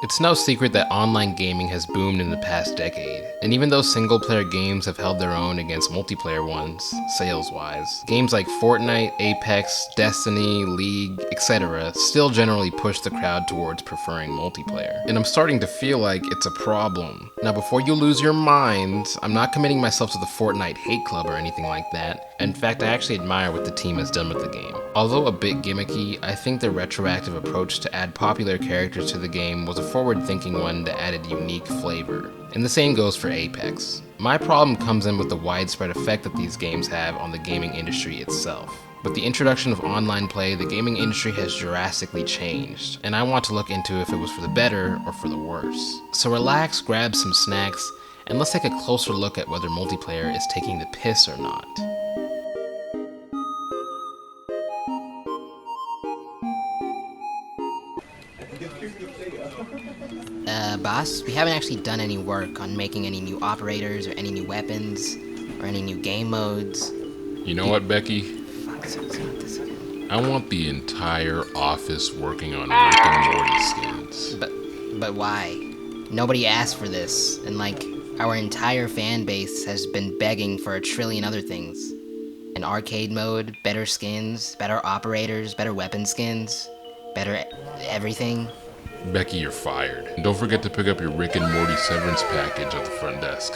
It's no secret that online gaming has boomed in the past decade, and even though single-player games have held their own against multiplayer ones, sales-wise, games like Fortnite, Apex, Destiny, League, etc. still generally push the crowd towards preferring multiplayer. And I'm starting to feel like it's a problem. Now before you lose your minds, I'm not committing myself to the Fortnite hate club or anything like that. In fact, I actually admire what the team has done with the game. Although a bit gimmicky, I think their retroactive approach to add popular characters to the game was a forward-thinking one that added unique flavor. And the same goes for Apex. My problem comes in with the widespread effect that these games have on the gaming industry itself. With the introduction of online play, the gaming industry has drastically changed, and I want to look into if it was for the better or for the worse. So relax, grab some snacks, and let's take a closer look at whether multiplayer is taking the piss or not. Boss, we haven't actually done any work on making any new operators or any new weapons or any new game modes. You know what, Becky? Fuck, so it's not this again. I want the entire office working on Rick and Morty skins. But why? Nobody asked for this, and like, our entire fan base has been begging for a trillion other things. An arcade mode, better skins, better operators, better weapon skins, better everything. Becky, you're fired. And don't forget to pick up your Rick and Morty severance package at the front desk.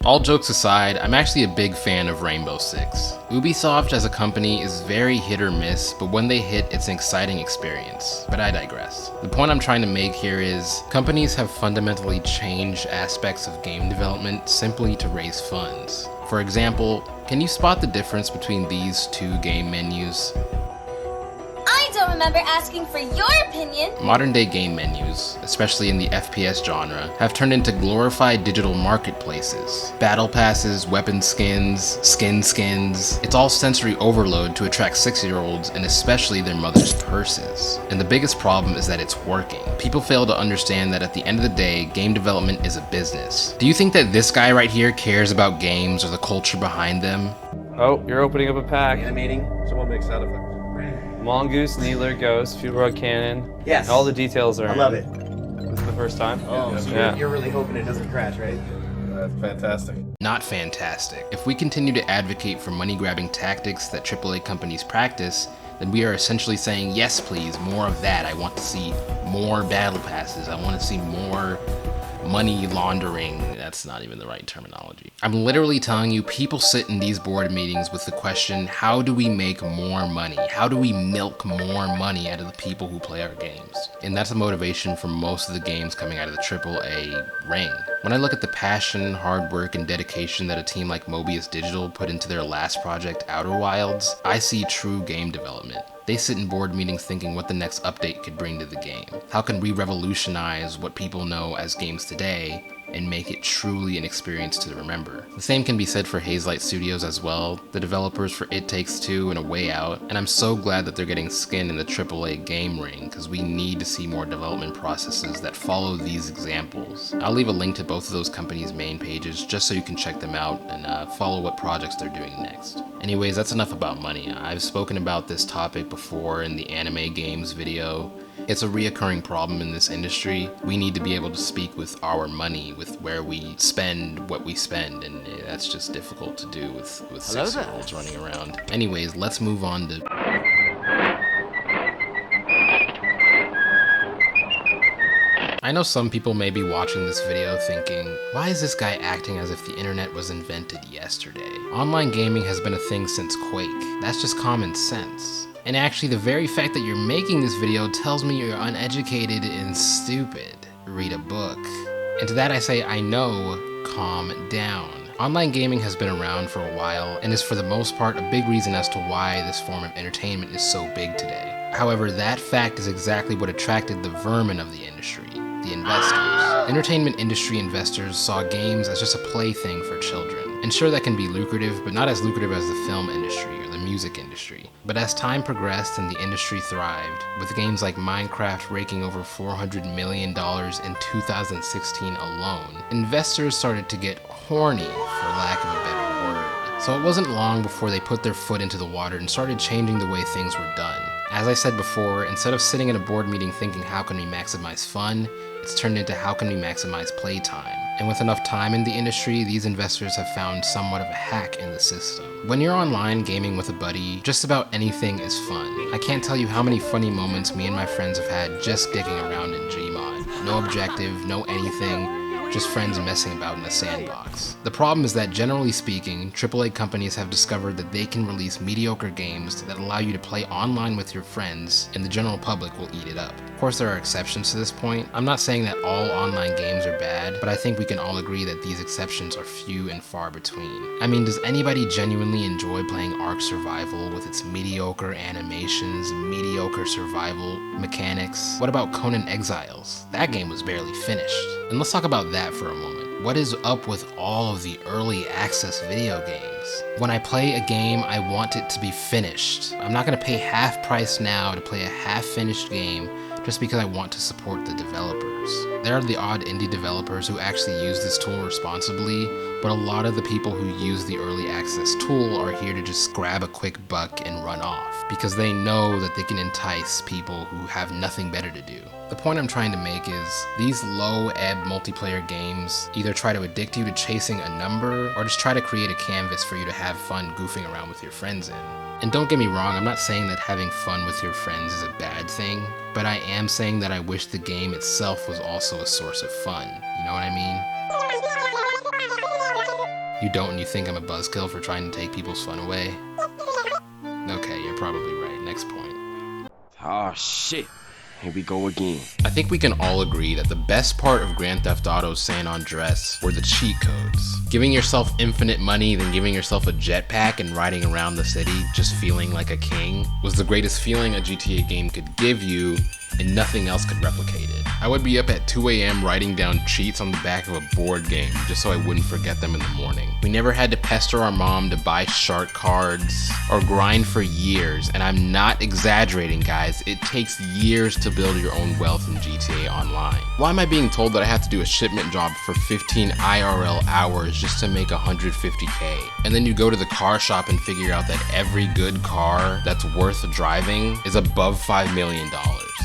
All jokes aside, I'm actually a big fan of Rainbow Six. Ubisoft as a company is very hit or miss, but when they hit, it's an exciting experience. But I digress. The point I'm trying to make here is, companies have fundamentally changed aspects of game development simply to raise funds. For example, can you spot the difference between these two game menus? I don't remember asking for your opinion. Modern day game menus, especially in the FPS genre, have turned into glorified digital marketplaces. Battle passes, weapon skins, skins. It's all sensory overload to attract 6-year-olds and especially their mothers' purses. And the biggest problem is that it's working. People fail to understand that at the end of the day, game development is a business. Do you think that this guy right here cares about games or the culture behind them? Oh, you're opening up a pack. Animating. Someone make sound effects. Mongoose, Needler, Ghost, Fuelrod Cannon. Yes. All the details are I love it. This is the first time? Oh, so yeah. you're really hoping it doesn't crash, right? That's fantastic. Not fantastic. If we continue to advocate for money-grabbing tactics that AAA companies practice, then we are essentially saying, yes please, more of that. I want to see more battle passes. I want to see more money laundering. That's not even the right terminology. I'm literally telling you, people sit in these board meetings with the question, how do we make more money? How do we milk more money out of the people who play our games? And that's the motivation for most of the games coming out of the AAA ring. When I look at the passion, hard work, and dedication that a team like Mobius Digital put into their last project, Outer Wilds, I see true game development. They sit in board meetings thinking what the next update could bring to the game. How can we revolutionize what people know as games today and make it truly an experience to remember? The same can be said for Hazelight Studios as well, the developers for It Takes Two and A Way Out, and I'm so glad that they're getting skin in the AAA game ring, because we need to see more development processes that follow these examples. I'll leave a link to both of those companies' main pages just so you can check them out and follow what projects they're doing next. Anyways, that's enough about money. I've spoken about this topic before in the anime games video. It's a reoccurring problem in this industry. We need to be able to speak with our money, with where we spend what we spend, and that's just difficult to do with 6-year-olds running around. Anyways, let's move on to... I know some people may be watching this video thinking, why is this guy acting as if the internet was invented yesterday? Online gaming has been a thing since Quake. That's just common sense. And actually, the very fact that you're making this video tells me you're uneducated and stupid. Read a book. And to that I say, I know, calm down. Online gaming has been around for a while and is for the most part a big reason as to why this form of entertainment is so big today. However, that fact is exactly what attracted the vermin of the industry, the investors. Entertainment industry investors saw games as just a plaything for children. And sure, that can be lucrative, but not as lucrative as the film industry or the music industry. But as time progressed and the industry thrived, with games like Minecraft raking over $400 million in 2016 alone, investors started to get horny, for lack of a better word. So it wasn't long before they put their foot into the water and started changing the way things were done. As I said before, instead of sitting in a board meeting thinking how can we maximize fun, it's turned into how can we maximize playtime. And with enough time in the industry, these investors have found somewhat of a hack in the system. When you're online gaming with a buddy, just about anything is fun. I can't tell you how many funny moments me and my friends have had just dicking around in Gmod. No objective, no anything, just friends messing about in a sandbox. The problem is that generally speaking, AAA companies have discovered that they can release mediocre games that allow you to play online with your friends, and the general public will eat it up. Of course, there are exceptions to this point. I'm not saying that all online games are bad, but I think we can all agree that these exceptions are few and far between. I mean, does anybody genuinely enjoy playing Ark Survival with its mediocre animations, mediocre survival mechanics? What about Conan Exiles? That game was barely finished. And let's talk about that for a moment. What is up with all of the early access video games? When I play a game, I want it to be finished. I'm not gonna pay half price now to play a half-finished game just because I want to support the developers. There are the odd indie developers who actually use this tool responsibly, but a lot of the people who use the early access tool are here to just grab a quick buck and run off, because they know that they can entice people who have nothing better to do. The point I'm trying to make is, these low-ebb multiplayer games either try to addict you to chasing a number, or just try to create a canvas for you to have fun goofing around with your friends in. And don't get me wrong, I'm not saying that having fun with your friends is a bad thing, but I am saying that I wish the game itself was also a source of fun. You know what I mean? You don't, and you think I'm a buzzkill for trying to take people's fun away? Okay, you're probably right. Next point. Oh shit. Here we go again. I think we can all agree that the best part of Grand Theft Auto San Andreas were the cheat codes. Giving yourself infinite money, then giving yourself a jetpack and riding around the city just feeling like a king was the greatest feeling a GTA game could give you, and nothing else could replicate it. I would be up at 2 a.m. writing down cheats on the back of a board game just so I wouldn't forget them in the morning. We never had to pester our mom to buy shark cards or grind for years, and I'm not exaggerating, guys. It takes years to build your own wealth in GTA Online. Why am I being told that I have to do a shipment job for 15 IRL hours just to make 150K? And then you go to the car shop and figure out that every good car that's worth driving is above $5 million.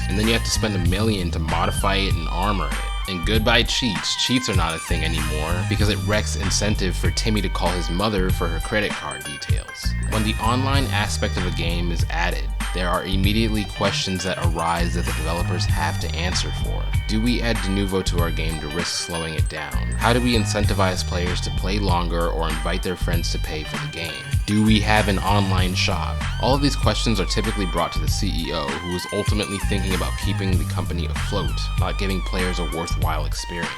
And then you have to spend $1 million to modify it and armor it. And goodbye cheats. Cheats are not a thing anymore because it wrecks incentive for Timmy to call his mother for her credit card details. When the online aspect of a game is added, there are immediately questions that arise that the developers have to answer for. Do we add de novo to our game to risk slowing it down? How do we incentivize players to play longer or invite their friends to pay for the game? Do we have an online shop? All of these questions are typically brought to the CEO, who is ultimately thinking about keeping the company afloat, not giving players a worthwhile experience.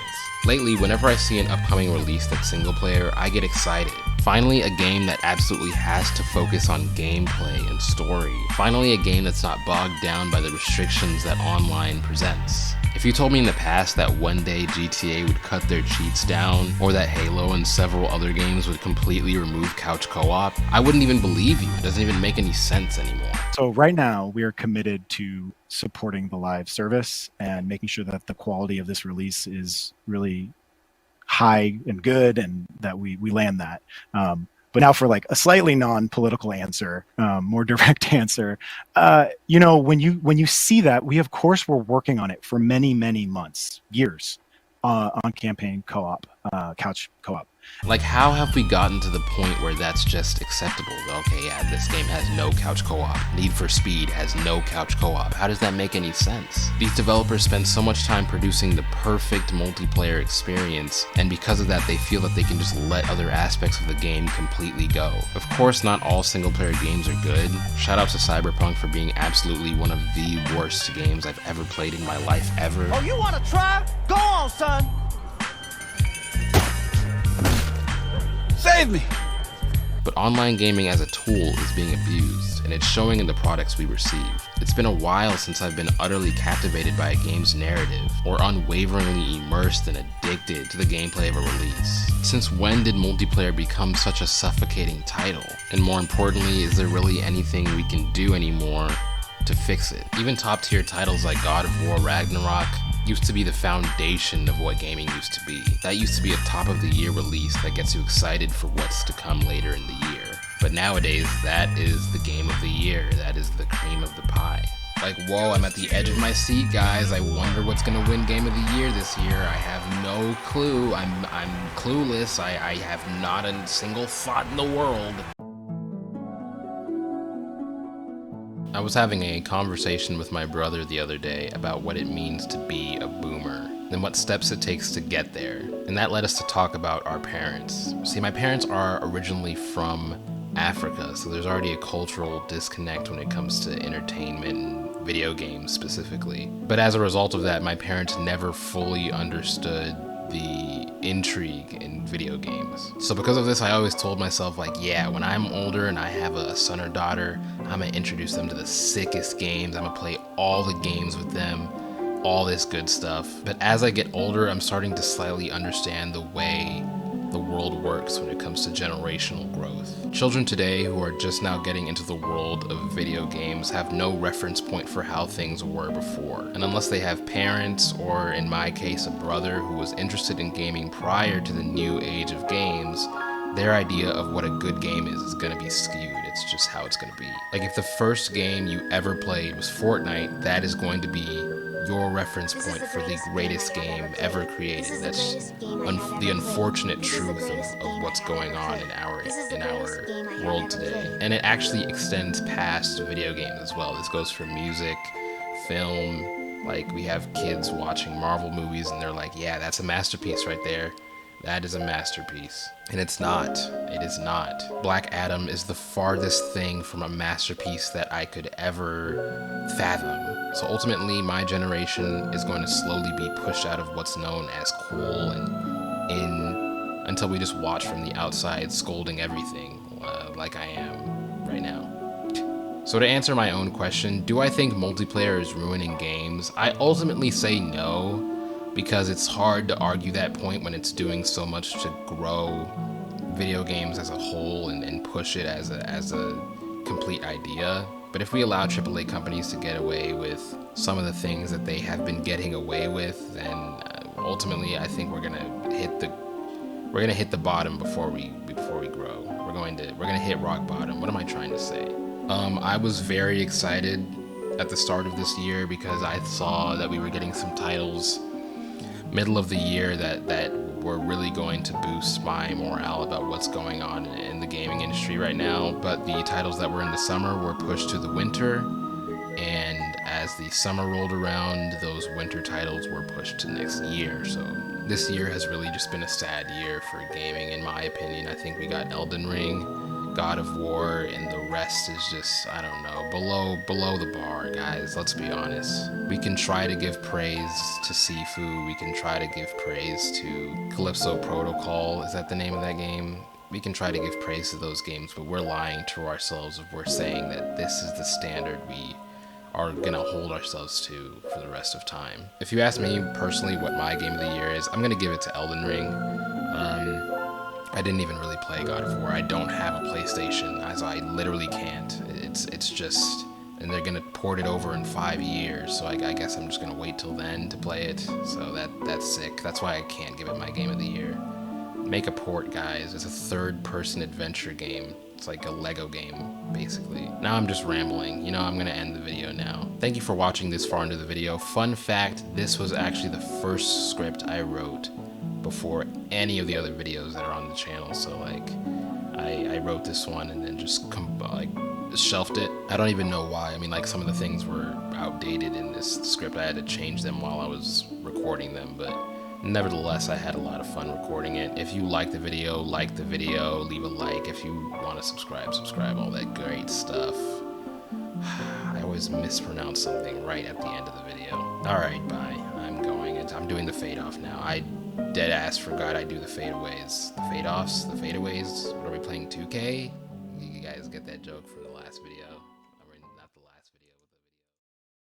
Lately, whenever I see an upcoming release that's single player, I get excited. Finally, a game that absolutely has to focus on gameplay and story. Finally, a game that's not bogged down by the restrictions that online presents. If you told me in the past that one day GTA would cut their cheats down, or that Halo and several other games would completely remove couch co-op, I wouldn't even believe you. It doesn't even make any sense anymore. So right now, we are committed to supporting the live service and making sure that the quality of this release is really high and good, and that we land that. But now for like a slightly non-political answer, more direct answer, when you see that, we of course were working on it for many months, years, on campaign co-op, couch co-op. Like, how have we gotten to the point where that's just acceptable? Okay, yeah, this game has no couch co-op. Need for Speed has no couch co-op. How does that make any sense? These developers spend so much time producing the perfect multiplayer experience, and because of that, they feel that they can just let other aspects of the game completely go. Of course, not all single-player games are good. Shout out to Cyberpunk for being absolutely one of the worst games I've ever played in my life ever. Oh, you wanna try? Go on, son! Save me! But online gaming as a tool is being abused, and it's showing in the products we receive. It's been a while since I've been utterly captivated by a game's narrative, or unwaveringly immersed and addicted to the gameplay of a release. Since when did multiplayer become such a suffocating title? And more importantly, is there really anything we can do anymore to fix it? Even top tier titles like God of War Ragnarok used to be the foundation of what gaming used to be. That used to be a top of the year release that gets you excited for what's to come later in the year. But nowadays, that is the game of the year. That is the cream of the pie. Like, whoa, I'm at the edge of my seat, guys. I wonder what's gonna win game of the year this year. I have no clue. I'm clueless. I have not a single thought in the world. I was having a conversation with my brother the other day about what it means to be a boomer and what steps it takes to get there. And that led us to talk about our parents. See, my parents are originally from Africa, so there's already a cultural disconnect when it comes to entertainment and video games specifically. But as a result of that, my parents never fully understood the intrigue in video games. So because of this, I always told myself, like, yeah, when I'm older and I have a son or daughter, I'm gonna introduce them to the sickest games. I'm gonna play all the games with them, all this good stuff. But as I get older, I'm starting to slightly understand the way the world works when it comes to generational growth. Children today who are just now getting into the world of video games have no reference point for how things were before. And unless they have parents, or in my case, a brother who was interested in gaming prior to the new age of games, their idea of what a good game is gonna be skewed. It's just how it's gonna be. Like, if the first game you ever played was Fortnite, that is going to be your reference point for the greatest game ever created. That's the unfortunate truth of what's going on in our world today. And it actually extends past video games as well. This goes for music, film. Like, we have kids watching Marvel movies and they're like, yeah, that's a masterpiece right there. That is a masterpiece. And it's not. It is not. Black Adam is the farthest thing from a masterpiece that I could ever fathom. So ultimately, my generation is going to slowly be pushed out of what's known as cool and in, until we just watch from the outside scolding everything, like I am right now. So to answer my own question, do I think multiplayer is ruining games? I ultimately say no, because it's hard to argue that point when it's doing so much to grow video games as a whole and push it as a complete idea. But if we allow AAA companies to get away with some of the things that they have been getting away with, then ultimately I think we're gonna hit the bottom before we grow. We're gonna hit rock bottom. What am I trying to say? I was very excited at the start of this year because I saw that we were getting some titles middle of the year that were really going to boost my morale about what's going on in the gaming industry right now. But the titles that were in the summer were pushed to the winter, and as the summer rolled around, those winter titles were pushed to next year. So this year has really just been a sad year for gaming, in my opinion. I think we got Elden Ring, God of War, and the rest is just, I don't know, below the bar, guys. Let's be honest. We can try to give praise to Sifu. We can try to give praise to Calypso Protocol. Is that the name of that game? We can try to give praise to those games, but we're lying to ourselves if we're saying that this is the standard we are gonna hold ourselves to for the rest of time. If you ask me personally what my game of the year is, I'm gonna give it to Elden Ring. I didn't even really play God of War. I don't have a PlayStation, as I literally can't. It's just, and they're gonna port it over in 5 years, so I guess I'm just gonna wait till then to play it. So that's sick. That's why I can't give it my game of the year. Make a port, guys. It's a third-person adventure game. It's like a Lego game, basically. Now I'm just rambling. You know, I'm gonna end the video now. Thank you for watching this far into the video. Fun fact, this was actually the first script I wrote before any of the other videos that are on the channel. So like, I wrote this one and then just shelved it. I don't even know why. I mean, like, some of the things were outdated in this script. I had to change them while I was recording them, but nevertheless, I had a lot of fun recording it. If you like the video, leave a like. If you want to subscribe, all that great stuff. I always mispronounce something right at the end of the video. Alright, bye. I'm going. I'm doing the fade off now. I dead ass forgot I do the fadeaways. The fade offs, the fadeaways. What are we playing, 2K? You guys get that joke from the last video.